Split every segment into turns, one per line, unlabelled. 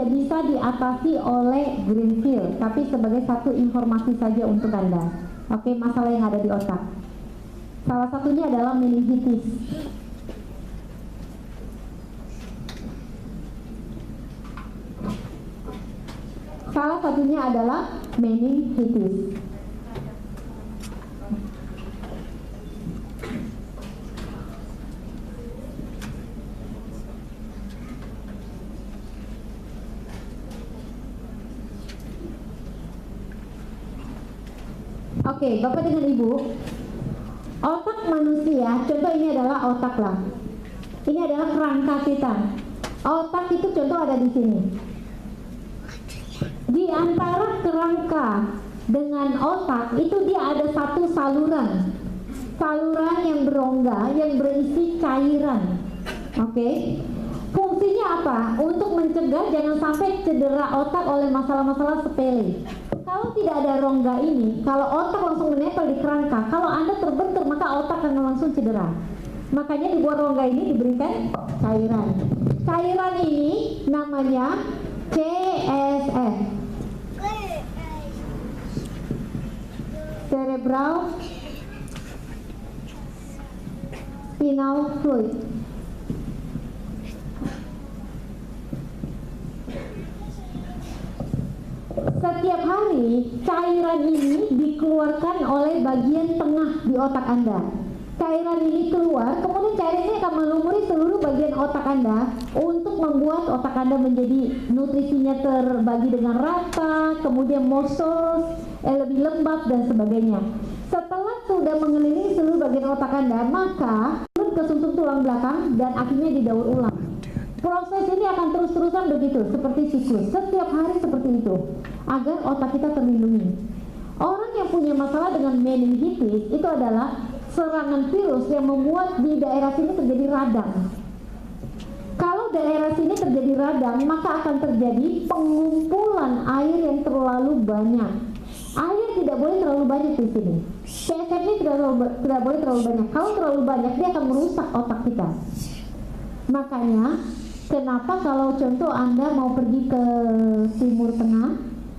tidak bisa diatasi oleh Greenfield, tapi sebagai satu informasi saja untuk Anda. Oke, masalah yang ada di otak. Salah satunya adalah meningitis. Salah satunya adalah meningitis. Oke, Bapak dengan Ibu, otak manusia, contoh ini adalah otak lah. Ini adalah kerangka kita. Otak itu contoh ada di sini. Di antara kerangka dengan otak itu dia ada satu saluran. Saluran yang berongga yang berisi cairan. Oke. Fungsinya apa? Untuk mencegah jangan sampai cedera otak oleh masalah-masalah sepele. Kalau tidak ada rongga ini, kalau otak langsung menempel di kerangka, kalau Anda terbentur maka otak akan langsung cedera. Makanya di bawah rongga ini diberikan cairan. Cairan ini namanya CSF, Cerebral Spinal Fluid. Setiap hari cairan ini dikeluarkan oleh bagian tengah di otak Anda. Cairan ini keluar, kemudian cairan ini akan melumuri seluruh bagian otak Anda untuk membuat otak Anda menjadi nutrisinya terbagi dengan rata, kemudian muscles lebih lembab dan sebagainya. Setelah sudah mengelilingi seluruh bagian otak Anda, maka turun ke sumsum tulang belakang dan akhirnya didaur ulang. Proses ini akan terus-terusan begitu, seperti siklus. Setiap hari seperti itu, agar otak kita terlindungi. Orang yang punya masalah dengan meningitis itu adalah serangan virus yang membuat di daerah sini terjadi radang. Kalau daerah sini terjadi radang, maka akan terjadi pengumpulan air yang terlalu banyak. Air tidak boleh terlalu banyak di sini. CSF ini tidak boleh terlalu banyak. Kalau terlalu banyak, dia akan merusak otak kita. Makanya, kenapa kalau contoh Anda mau pergi ke Timur Tengah,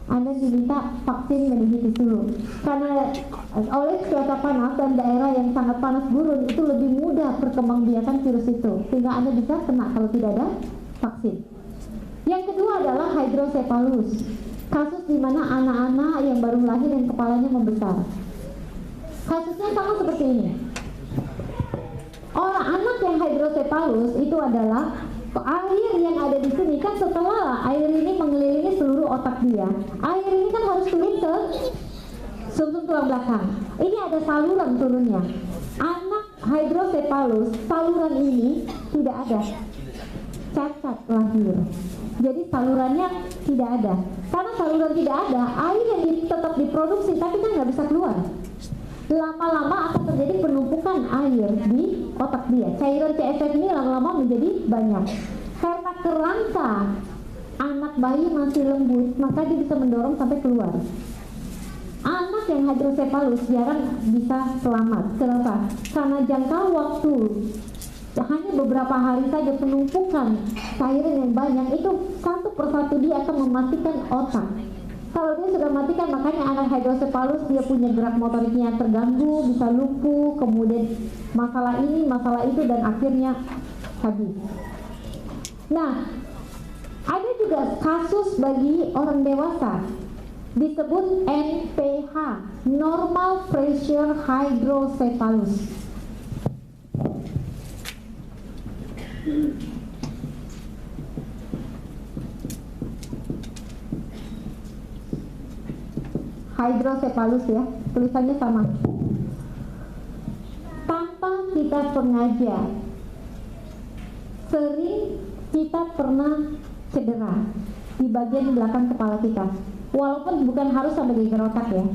Anda diminta vaksin meningitis dulu. Karena oleh cuaca panas dan daerah yang sangat panas gurun itu lebih mudah perkembangbiakan virus itu, sehingga Anda bisa kena kalau tidak ada vaksin. Yang kedua adalah hydrocephalus, kasus di mana anak-anak yang baru lahir dan kepalanya membesar. Kasusnya sama seperti ini. Orang anak yang hydrocephalus itu adalah air yang ada di sini kan setelah air ini mengelilingi seluruh otak dia, air ini kan harus turun ke sumsum tulang belakang. Ini ada saluran turunnya. Anak hydrocephalus saluran ini tidak ada, cacat lahir. Jadi salurannya tidak ada. Karena saluran tidak ada, air yang tetap diproduksi tapi kan nggak bisa keluar. Lama-lama akan terjadi penumpukan air di otak dia. Cairan CSF ini lama-lama menjadi banyak. Karena kerangka anak bayi masih lembut, maka dia bisa mendorong sampai keluar. Anak yang hydrocephalus jarang bisa selamat. Kenapa? Karena jangka waktu hanya beberapa hari saja penumpukan cairan yang banyak itu satu persatu dia akan mematikan otak. Kalau dia sudah matikan, makanya anak hydrocephalus dia punya gerak motoriknya terganggu, bisa lumpuh, kemudian masalah ini, masalah itu, dan akhirnya habis. Nah, ada juga kasus bagi orang dewasa disebut NPH, normal pressure hydrocephalus. Hydrocephalus ya, tulisannya sama. Tanpa kita sengaja, sering kita pernah cedera di bagian belakang kepala kita. Walaupun bukan harus sampai geger otak ya.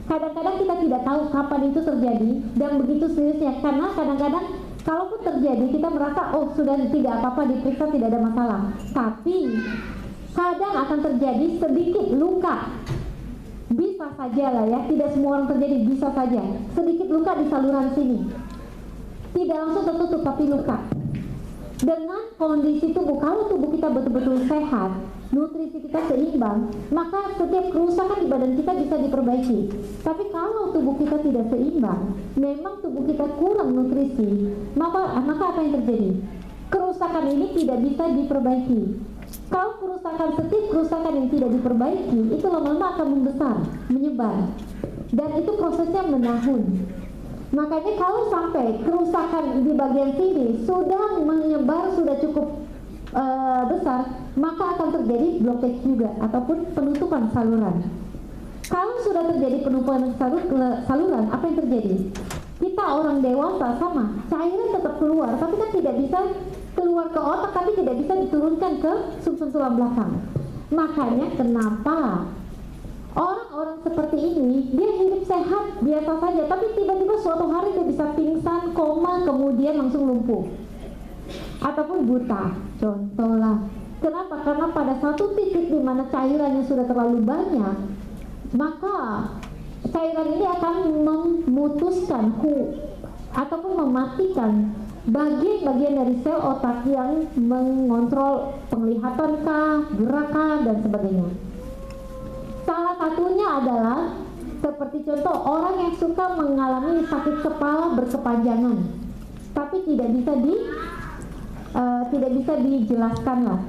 Kadang-kadang kita tidak tahu kapan itu terjadi dan begitu seriusnya. Karena kadang-kadang kalaupun terjadi kita merasa oh sudah tidak apa-apa, diperiksa tidak ada masalah. Tapi kadang akan terjadi sedikit luka. Bisa saja lah ya, tidak semua orang terjadi, bisa saja sedikit luka di saluran sini, tidak langsung tertutup tapi luka. Dengan kondisi tubuh, kalau tubuh kita betul-betul sehat, nutrisi kita seimbang, maka setiap kerusakan di badan kita bisa diperbaiki. Tapi kalau tubuh kita tidak seimbang, memang tubuh kita kurang nutrisi, maka apa yang terjadi? Kerusakan ini tidak bisa diperbaiki. Kalau setiap kerusakan yang tidak diperbaiki, itu lama-lama akan membesar, menyebar, dan itu prosesnya menahun. Makanya kalau sampai kerusakan di bagian sini sudah menyebar, sudah cukup besar, maka akan terjadi blockage juga ataupun penutupan saluran. Kalau sudah terjadi penutupan saluran, apa yang terjadi? Kita orang dewasa sama, cairan tetap keluar, tapi kan tidak bisa keluar ke otak, tapi tidak bisa diturunkan ke sumsum tulang belakang. Makanya kenapa orang-orang seperti ini, dia hidup sehat biasa saja, tapi tiba-tiba suatu hari dia bisa pingsan, koma, kemudian langsung lumpuh ataupun buta, contohlah. Kenapa? Karena pada satu titik di mana cairannya sudah terlalu banyak, maka cairan ini akan memutuskan ataupun mematikan bagian-bagian dari sel otak yang mengontrol penglihatan kah, gerakan, dan sebagainya. Salah satunya adalah seperti contoh orang yang suka mengalami sakit kepala berkepanjangan, tapi tidak bisa dijelaskan lah.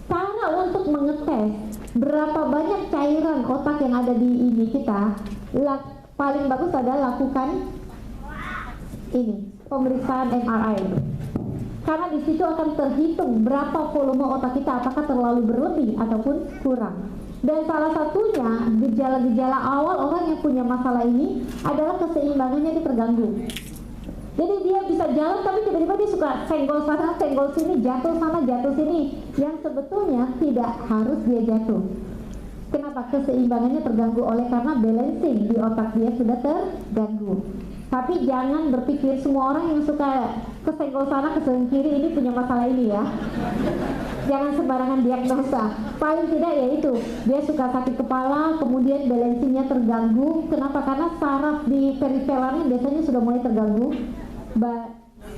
Cara untuk mengetes berapa banyak cairan otak yang ada di ini kita, paling bagus adalah lakukan ini, pemeriksaan MRI. Karena di situ akan terhitung berapa volume otak kita, apakah terlalu berlebih ataupun kurang. Dan salah satunya gejala-gejala awal orang yang punya masalah ini adalah keseimbangannya dia terganggu. Jadi dia bisa jalan tapi tiba-tiba dia suka senggol sana, senggol sini, jatuh sana, jatuh sini, yang sebetulnya tidak harus dia jatuh. Kenapa? Keseimbangannya terganggu oleh karena balancing di otak dia sudah terganggu. Tapi jangan berpikir semua orang yang suka kesenggol sana, kesenggol kiri ini punya masalah ini ya. Jangan sembarangan diagnosa. Paling tidak ya itu, dia suka sakit kepala, kemudian balancingnya terganggu. Kenapa? Karena saraf di periferalnya biasanya sudah mulai terganggu.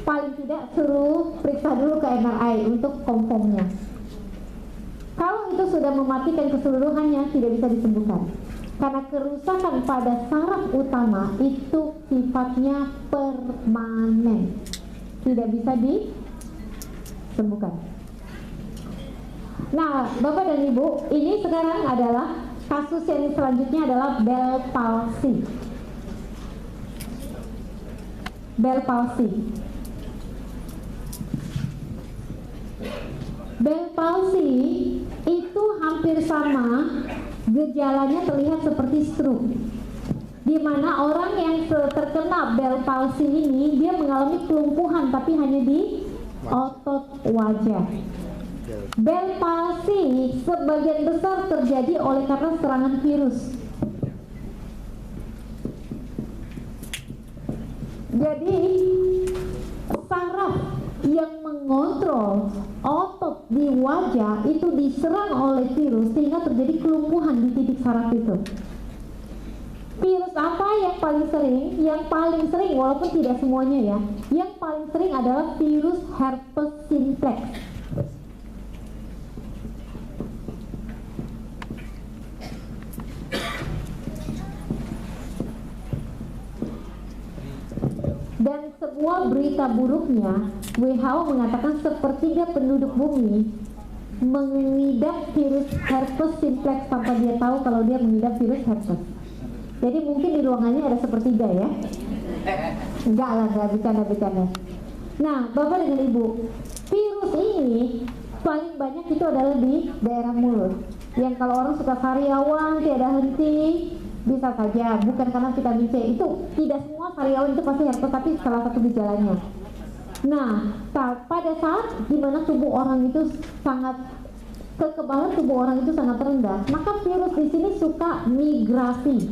Paling tidak suruh periksa dulu ke MRI untuk confirmnya. Kalau itu sudah mematikan keseluruhannya, tidak bisa disembuhkan. Karena kerusakan pada saraf utama itu sifatnya permanen, tidak bisa disembuhkan. Nah, Bapak dan Ibu, ini sekarang adalah kasus yang selanjutnya adalah Bell palsy. Bell palsy. Bell palsy itu hampir sama, gejalanya terlihat seperti stroke, di mana orang yang terkena Bell palsy ini dia mengalami kelumpuhan tapi hanya di otot wajah. Bell palsy sebagian besar terjadi oleh karena serangan virus. Jadi saraf yang mengontrol otot di wajah itu diserang oleh virus sehingga terjadi kelumpuhan di titik saraf itu. Virus apa yang paling sering? Yang paling sering, walaupun tidak semuanya ya, yang paling sering adalah virus herpes simplex. Dan sebuah berita buruknya, WHO mengatakan sepertiga penduduk bumi mengidap virus herpes simplex tanpa dia tahu kalau dia mengidap virus herpes. Jadi mungkin di ruangannya ada sepertiga ya. Enggak lah, enggak bercanda-bercanda. Nah, Bapak dan Ibu, virus ini paling banyak itu adalah di daerah mulut. Yang kalau orang suka sariawan, tiada henti, bisa saja, bukan karena vitamin C. Itu tidak semua sariawan itu pasti herpes, tapi salah satu gejalanya. Nah, pada saat dimana tubuh orang itu sangat, kekebalan tubuh orang itu sangat rendah, maka virus di sini suka migrasi,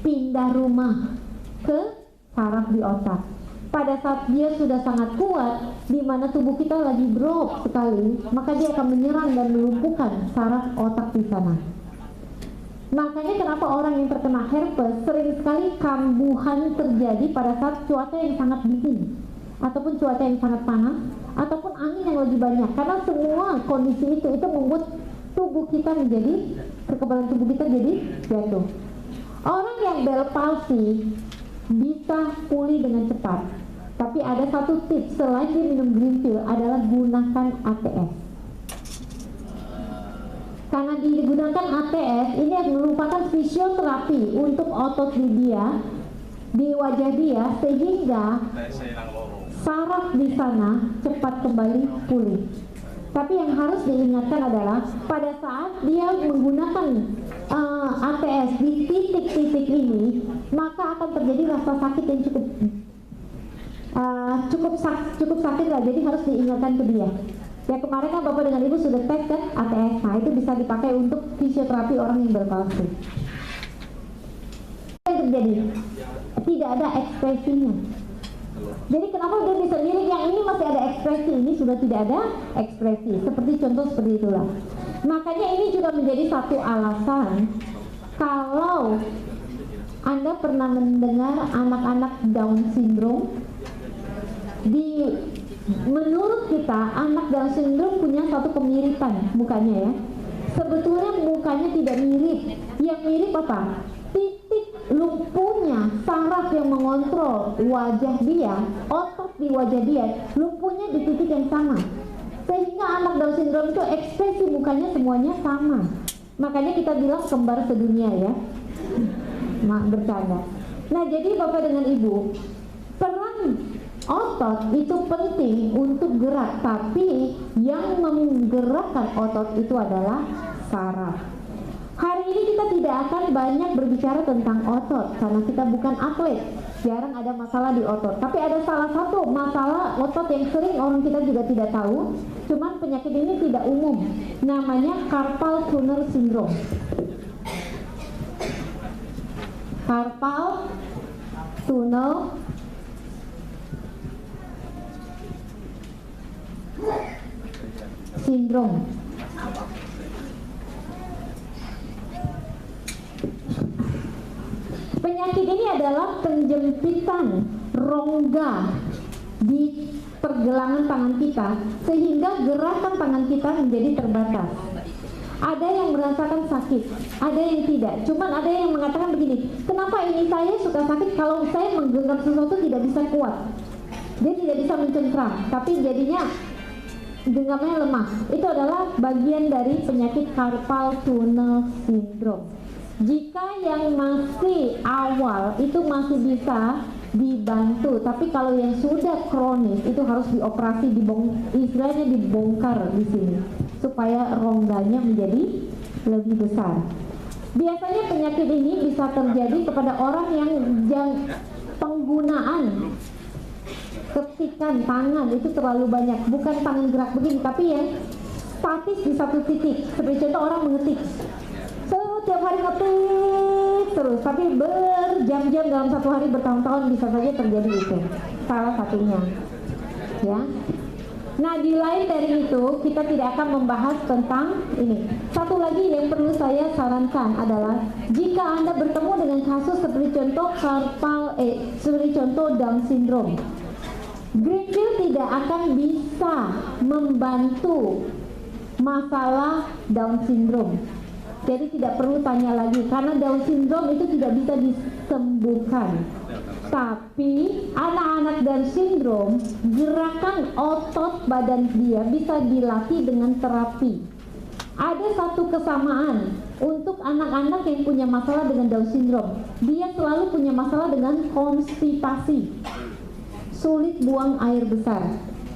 pindah rumah ke saraf di otak. Pada saat dia sudah sangat kuat, di mana tubuh kita lagi drop sekali, maka dia akan menyerang dan melumpuhkan saraf otak di sana. Makanya kenapa orang yang terkena herpes sering sekali kambuhan terjadi pada saat cuaca yang sangat dingin. ataupun cuaca yang sangat panas, ataupun angin yang lagi banyak. Karena semua kondisi itu membuat tubuh kita menjadi, kekebalan tubuh kita jadi jatuh. Orang yang Bell palsy bisa pulih dengan cepat. Tapi ada satu tips selain dia minum green pill adalah gunakan ATS. Karena digunakan ATS ini merupakan fisioterapi untuk otot di dia, di wajah dia, sehingga saraf di sana cepat kembali pulih. Tapi yang harus diingatkan adalah pada saat dia menggunakan ATS di titik-titik ini, maka akan terjadi rasa sakit yang cukup sakit lah. Jadi harus diingatkan ke dia. Ya, kemarin kan Bapak dengan Ibu sudah tes kan ATS. Nah, itu bisa dipakai untuk fisioterapi orang yang berpalsu. Yang terjadi tidak ada ekspresinya. Jadi kenapa dia bisa mirip, yang ini masih ada ekspresi, ini sudah tidak ada ekspresi. Seperti contoh seperti itulah. Makanya ini juga menjadi satu alasan kalau Anda pernah mendengar anak-anak Down syndrome. Menurut kita anak Down syndrome punya satu kemiripan mukanya ya. Sebetulnya mukanya tidak mirip. Yang mirip apa? Titik lumpuhnya, saraf yang mengontrol wajah dia, otot di wajah dia, lumpuhnya di titik yang sama. Sehingga anak Down syndrome itu ekspresi mukanya semuanya sama. Makanya kita bilang kembar sedunia ya. Bercanda. Nah, jadi Bapak dengan Ibu, peran otot itu penting untuk gerak, tapi yang menggerakkan otot itu adalah saraf. Hari ini kita tidak akan banyak berbicara tentang otot karena kita bukan atlet, jarang ada masalah di otot. Tapi ada salah satu masalah otot yang sering orang kita juga tidak tahu, cuman penyakit ini tidak umum, namanya carpal tunnel syndrome. Carpal tunnel syndrome. Penyakit ini adalah penjempitan rongga di pergelangan tangan kita sehingga gerakan tangan kita menjadi terbatas. Ada yang merasakan sakit, ada yang tidak. Cuman ada yang mengatakan begini, kenapa ini saya suka sakit kalau saya menggenggam sesuatu tidak bisa kuat. Dia tidak bisa mencengkram, tapi jadinya genggamnya lemah. Itu adalah bagian dari penyakit carpal tunnel syndrome. Jika yang masih awal itu masih bisa dibantu, tapi kalau yang sudah kronis itu harus dioperasi, istilahnya dibongkar di sini supaya rongganya menjadi lebih besar. Biasanya penyakit ini bisa terjadi kepada orang yang penggunaan ketikan tangan itu terlalu banyak, bukan tangan gerak begini, tapi yang statis di satu titik. Seperti contoh orang mengetik, setiap hari ngetik terus, tapi berjam-jam dalam satu hari, bertahun-tahun bisa saja terjadi itu. Salah satunya, ya. Nah, di lain dari itu kita tidak akan membahas tentang ini. Satu lagi yang perlu saya sarankan adalah jika Anda bertemu dengan kasus seperti contoh seperti contoh Down syndrome, green pill tidak akan bisa membantu masalah Down syndrome. Jadi tidak perlu tanya lagi karena Down syndrome itu tidak bisa disembuhkan. Tapi anak-anak Down syndrome, gerakan otot badan dia bisa dilatih dengan terapi. Ada satu kesamaan untuk anak-anak yang punya masalah dengan Down syndrome. Dia selalu punya masalah dengan konstipasi, sulit buang air besar.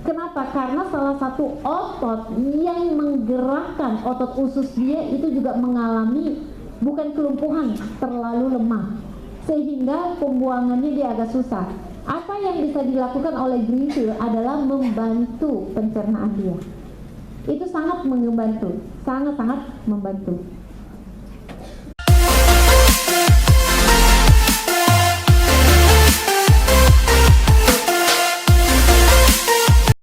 Kenapa? Karena salah satu otot yang menggerakkan otot usus dia itu juga mengalami bukan kelumpuhan, terlalu lemah, sehingga pembuangannya dia agak susah. Apa yang bisa dilakukan oleh green pill adalah membantu pencernaan dia. Itu sangat membantu, sangat-sangat membantu.